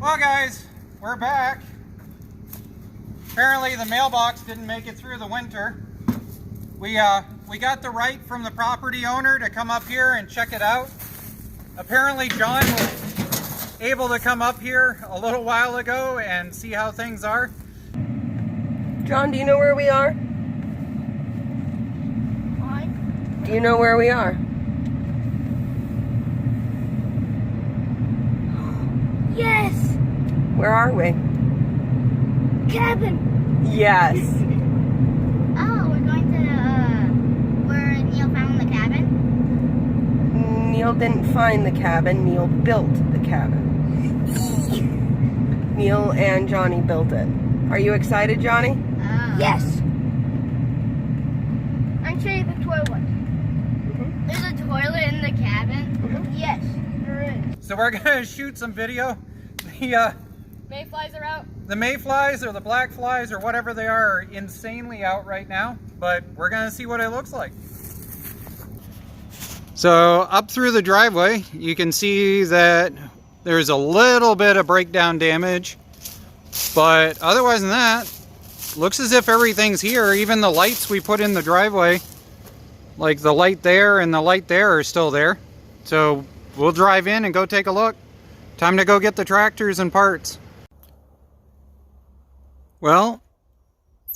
Well guys, we're back. Apparently the mailbox didn't make it through the winter. We got the right from the property owner to come up here and check it out. Apparently John was able to come up here a little while ago and see how things are. John, do you know where we are? What? Do you know where we are? Yes! Where are we? Cabin! Yes. Oh, we're going to, where Neil found the cabin? Neil didn't find the cabin, Neil built the cabin. Neil and Johnny built it. Are you excited, Johnny? Yes! I'm show you the toilet. There's a toilet in the cabin? Yes, there is. So we're gonna shoot some video. Mayflies are out. The mayflies or the black flies or whatever they are insanely out right now, but we're gonna see what it looks like. So up through the driveway, you can see that there's a little bit of breakdown damage, but otherwise than that, looks as if everything's here. Even the lights we put in the driveway, like the light there and the light there, are still there. So we'll drive in and go take a look. Time to go get the tractors and parts. Well,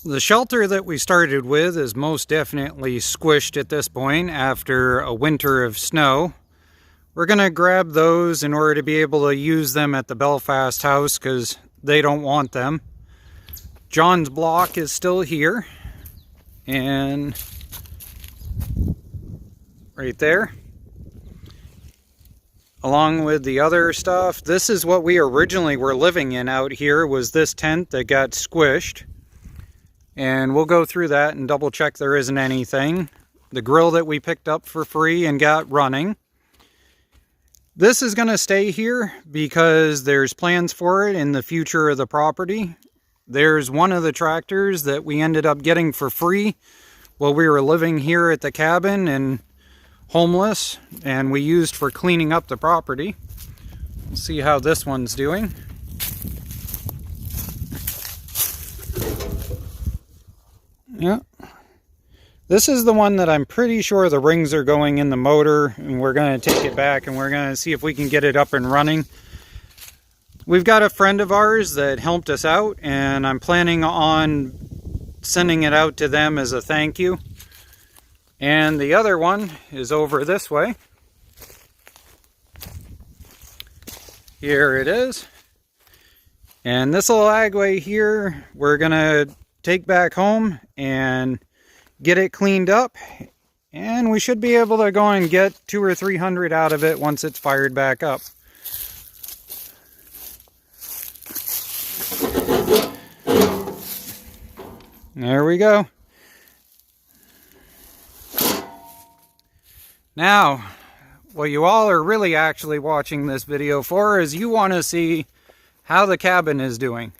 the shelter that we started with is most definitely squished at this point after a winter of snow. We're going to grab those in order to be able to use them at the Belfast house because they don't want them. John's block is still here, and right there, along with the other stuff. This is what we originally were living in out here, was this tent that got squished. And we'll go through that and double check there isn't anything. The grill that we picked up for free and got running. This is going to stay here because there's plans for it in the future of the property. There's one of the tractors that we ended up getting for free while we were living here at the cabin and homeless, and we used for cleaning up the property. We'll see how this one's doing. Yeah. This is the one that I'm pretty sure the rings are going in the motor, and we're going to take it back and we're going to see if we can get it up and running. We've got a friend of ours that helped us out, and I'm planning on sending it out to them as a thank you. And the other one is over this way. Here it is. And this little agway here, we're going to take back home and get it cleaned up. And we should be able to go and get 200 or 300 out of it once it's fired back up. There we go. Now, what you all are really actually watching this video for is you want to see how the cabin is doing.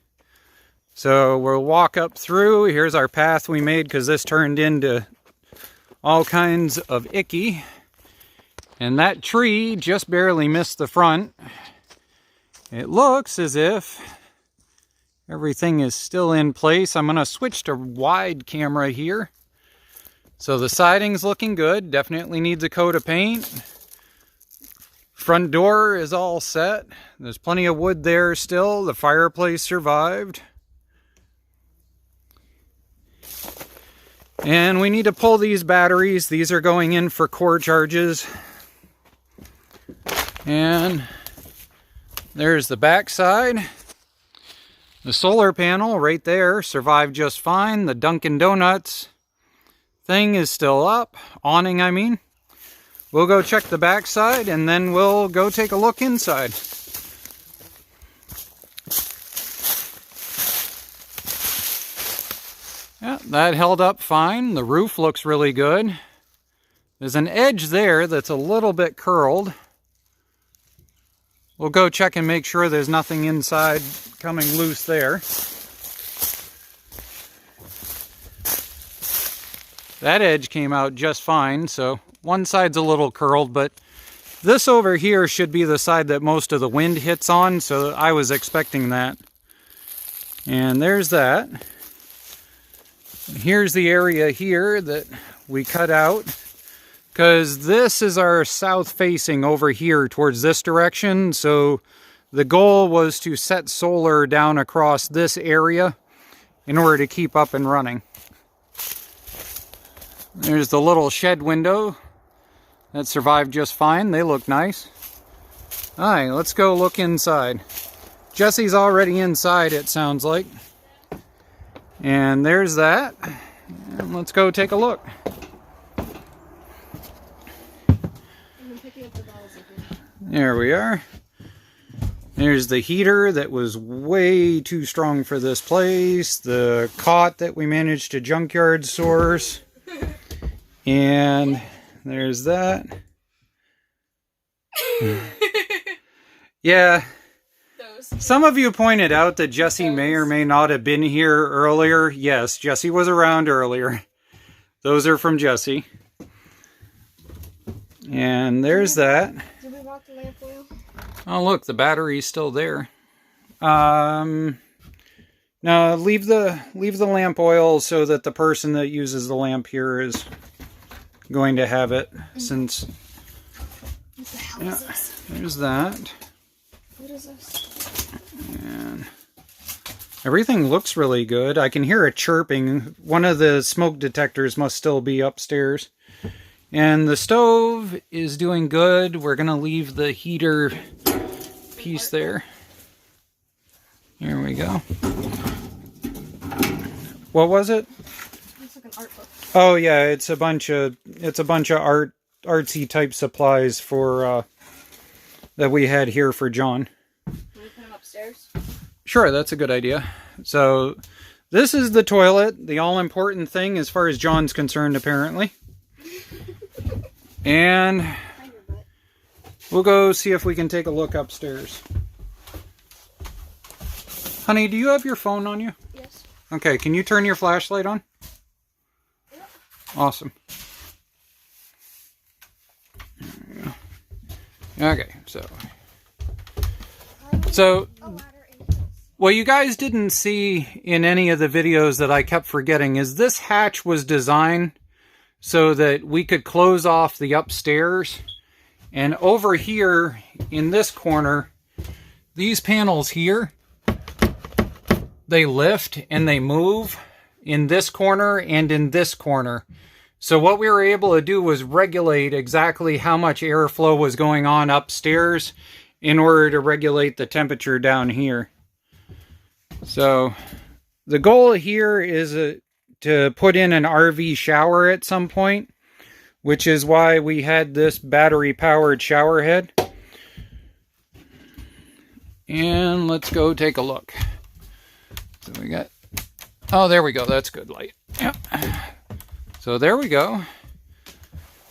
So we'll walk up through. Here's our path we made because this turned into all kinds of icky. And that tree just barely missed the front. It looks as if everything is still in place. I'm going to switch to wide camera here. So the siding's looking good. Definitely needs a coat of paint. Front door is all set. There's plenty of wood there still. The fireplace survived. And we need to pull these batteries. These are going in for core charges. And there's the back side. The solar panel right there survived just fine. The Dunkin' Donuts thing is still up. Awning, I mean. We'll go check the back side and then we'll go take a look inside. Yeah, that held up fine. The roof looks really good. There's an edge there that's a little bit curled. We'll go check and make sure there's nothing inside coming loose there. That edge came out just fine, so one side's a little curled, but This over here should be the side that most of the wind hits on, so I was expecting that. And there's that. Here's the area here that we cut out, because this is our south facing over here towards this direction. So the goal was to set solar down across this area in order to keep up and running. There's the little shed window that survived just fine. They look nice. All right, let's go look inside. Jesse's already inside, it sounds like. And there's that. And let's go take a look. There we are. There's the heater that was way too strong for this place. The cot that we managed to junkyard source. And there's that. Yeah. Some of you pointed out that Jesse may or may not have been here earlier. Yes, Jesse was around earlier. Those are from Jesse. And there's that. Did we walk the lamp oil? Oh, look, the battery's still there. No, leave the lamp oil so that the person that uses the lamp here is going to have it, since... What the hell is this? There's that. What is this? And everything looks really good. I can hear it chirping. One of the smoke detectors must still be upstairs. And the stove is doing good. We're going to leave the heater piece there. Here we go. What was it? It's like an art book. Oh yeah, it's a bunch of artsy type supplies for that we had here for John. Can we put them upstairs? Sure, that's a good idea. So this is the toilet, the all important thing as far as John's concerned, apparently. And we'll go see if we can take a look upstairs. Honey, do you have your phone on you? Yes. Okay, can you turn your flashlight on? Yep. Awesome. Okay, so what you guys didn't see in any of the videos that I kept forgetting is this hatch was designed so that we could close off the upstairs. And over here in this corner, these panels here, they lift and they move in this corner and in this corner. So what we were able to do was regulate exactly how much airflow was going on upstairs in order to regulate the temperature down here. So the goal here is to put in an RV shower at some point, which is why we had this battery powered shower head. And let's go take a look. So we got, oh, there we go. That's good light. Yep. So there we go.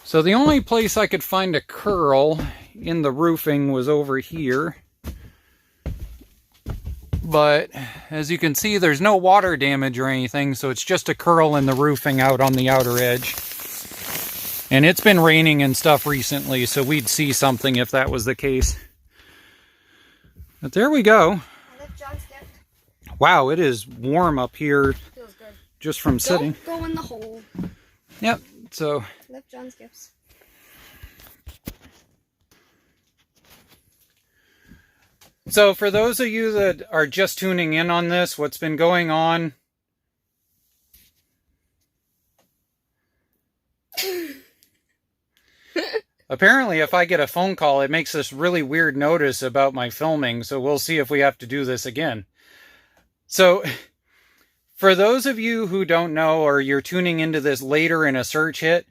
So the only place I could find a curl in the roofing was over here. But as you can see, there's no water damage or anything, so it's just a curl in the roofing out on the outer edge. And it's been raining and stuff recently, so we'd see something if that was the case. But there we go. I left John's gift. Wow, it is warm up here. Feels good. Just from sitting. Don't go in the hole. Yep, so... Left John's gifts. So for those of you that are just tuning in on this, what's been going on... Apparently, if I get a phone call, it makes this really weird notice about my filming, so we'll see if we have to do this again. So, for those of you who don't know, or you're tuning into this later in a search hit,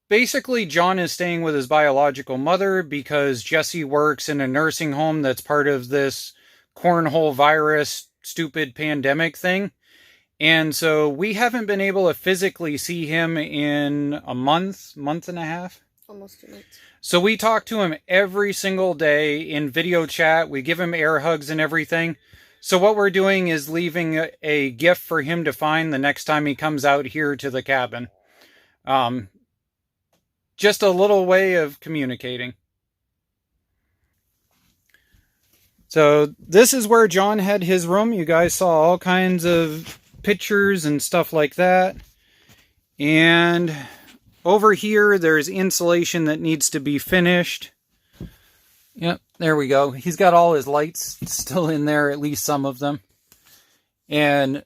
basically John is staying with his biological mother because Jesse works in a nursing home that's part of this cornhole virus stupid pandemic thing. And so we haven't been able to physically see him in a month and a half. Almost 2 months. So we talk to him every single day in video chat. We give him air hugs and everything. So what we're doing is leaving a gift for him to find the next time he comes out here to the cabin. Just a little way of communicating. So this is where John had his room. You guys saw all kinds of pictures and stuff like that. And over here, there's insulation that needs to be finished. Yep, there we go. He's got all his lights still in there, at least some of them. And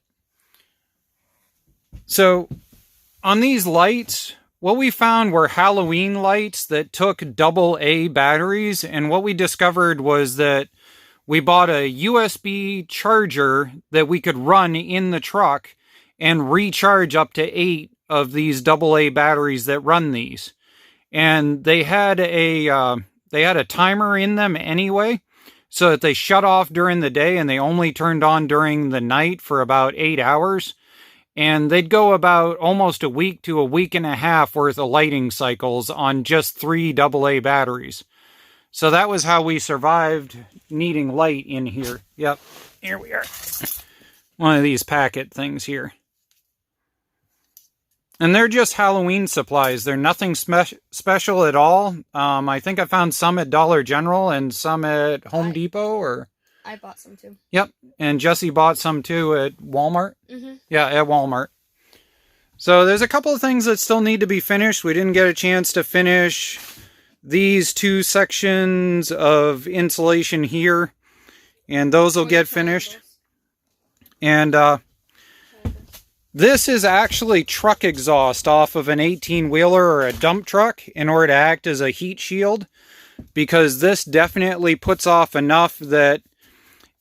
so on these lights, what we found were Halloween lights that took AA batteries. And what we discovered was that we bought a USB charger that we could run in the truck and recharge up to 8 of these AA batteries that run these. And they had a timer in them anyway, so that they shut off during the day and they only turned on during the night for about 8 hours. And they'd go about almost a week to a week and a half worth of lighting cycles on just 3 AA batteries. So that was how we survived needing light in here. Yep, here we are. One of these packet things here. And they're just Halloween supplies. They're nothing special at all. I think I found some at Dollar General and some at Home Depot. Or I bought some too. Yep, and Jesse bought some too at Walmart. Mm-hmm. Yeah, at Walmart. So there's a couple of things that still need to be finished. We didn't get a chance to finish these 2 sections of insulation here, and those will get finished. And this is actually truck exhaust off of an 18-wheeler or a dump truck in order to act as a heat shield, because this definitely puts off enough that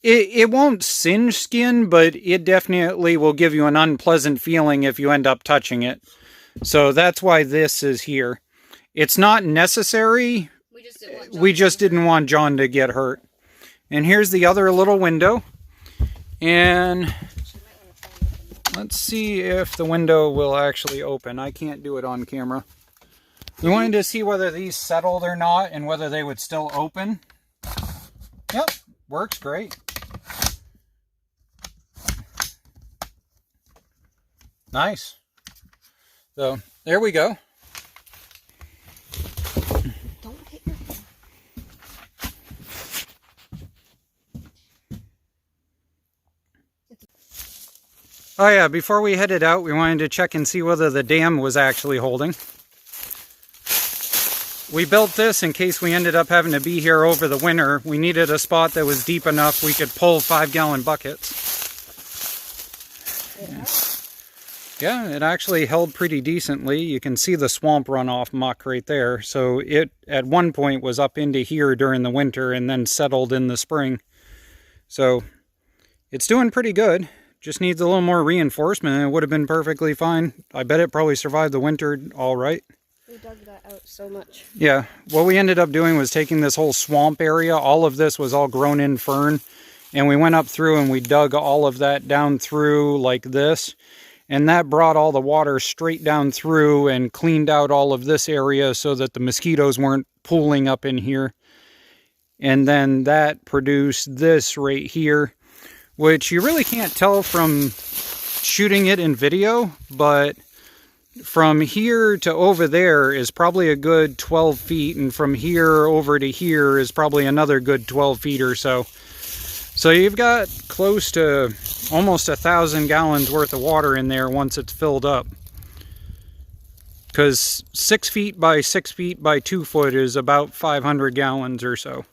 it won't singe skin, but it definitely will give you an unpleasant feeling if you end up touching it. So that's why this is here. It's not necessary. We just didn't want John to get hurt. And here's the other little window. And let's see if the window will actually open. I can't do it on camera. We wanted to see whether these settled or not and whether they would still open. Yep, works great. Nice. So there we go. Don't hit your phone. Oh yeah, before we headed out, we wanted to check and see whether the dam was actually holding. We built this in case we ended up having to be here over the winter. We needed a spot that was deep enough we could pull 5-gallon buckets. Yeah, it actually held pretty decently. You can see the swamp runoff muck right there. So it, at one point, was up into here during the winter and then settled in the spring. So it's doing pretty good. Just needs a little more reinforcement and it would have been perfectly fine. I bet it probably survived the winter all right. We dug that out so much. Yeah, what we ended up doing was taking this whole swamp area. All of this was all grown in fern. And we went up through and we dug all of that down through like this. And that brought all the water straight down through and cleaned out all of this area so that the mosquitoes weren't pooling up in here. And then that produced this right here, which you really can't tell from shooting it in video, but from here to over there is probably a good 12 feet, and from here over to here is probably another good 12 feet or so. So you've got close to almost 1,000 gallons worth of water in there once it's filled up. Because 6 feet by 6 feet by 2 foot is about 500 gallons or so.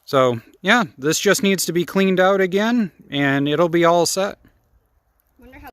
So, yeah, this just needs to be cleaned out again, and it'll be all set. Wonder how